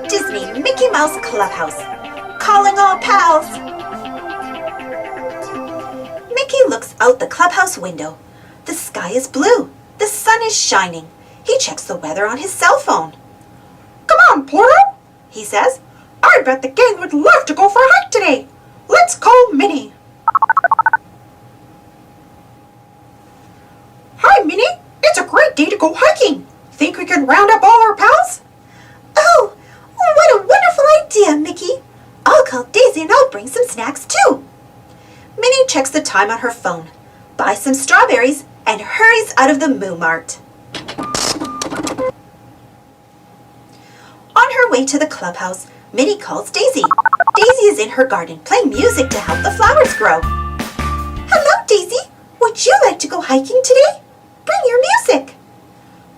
Disney Mickey Mouse Clubhouse. Calling all pals. Mickey looks out the clubhouse window. The sky is blue. The sun is shining. He checks the weather on his cell phone. Come on, Pluto, he says. I bet the gang would love to go for a hike today. Let's call Minnie. Hi, Minnie. It's a great day to go hiking. Think we could round up all our pals? Oh, what a wonderful idea, Mickey. I'll call Daisy and I'll bring some snacks too. Minnie checks the time on her phone, buys some strawberries, and hurries out of the Moo Mart. On her way to the clubhouse, Minnie calls Daisy. Daisy is in her garden playing music to help the flowers grow. Hello, Daisy. Would you like to go hiking today? Bring your music.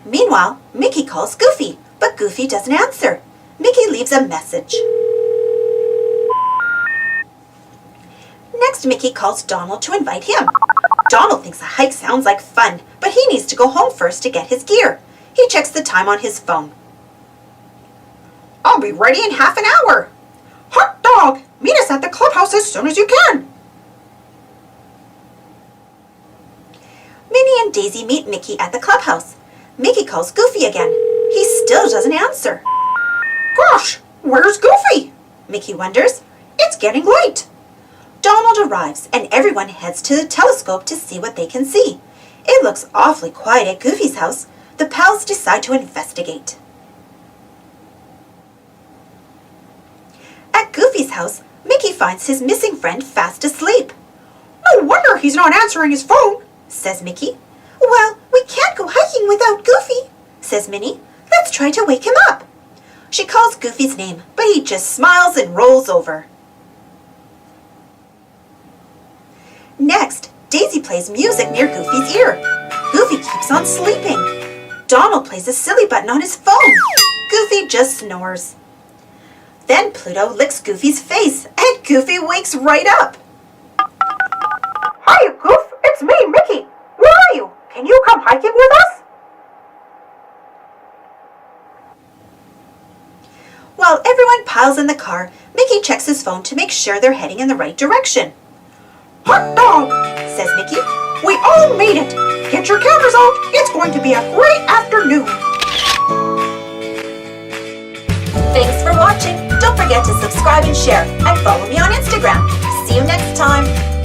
Meanwhile, Mickey calls Goofy, but Goofy doesn't answer. Mickey leaves a message. Next, Mickey calls Donald to invite him. Donald thinks a hike sounds like fun, but he needs to go home first to get his gear. He checks the time on his phone. I'll be ready in half an hour. Hot dog, meet us at the clubhouse as soon as you can. Minnie and Daisy meet Mickey at the clubhouse. Mickey calls Goofy again. He still doesn't answer. Gosh, where's Goofy? Mickey wonders. It's getting late. Donald arrives and everyone heads to the telescope to see what they can see. It looks awfully quiet at Goofy's house. The pals decide to investigate. At Goofy's house, Mickey finds his missing friend fast asleep. No wonder he's not answering his phone, says Mickey. Well, we can't go hiking without Goofy, says Minnie. Let's try to wake him up. She calls Goofy's name, but he just smiles and rolls over. Next, Daisy plays music near Goofy's ear. Goofy keeps on sleeping. Donald plays a silly button on his phone. Goofy just snores. Then Pluto licks Goofy's face, and Goofy wakes right up. Hi, Goof. It's me, Mickey. Where are you? Can you come hiking with us? While everyone piles in the car, Mickey checks his phone to make sure they're heading in the right direction. Hot dog, says Mickey. We all made it. Get your cameras out. It's going to be a great afternoon. Thanks for watching. Don't forget to subscribe and share, and follow me on Instagram. See you next time.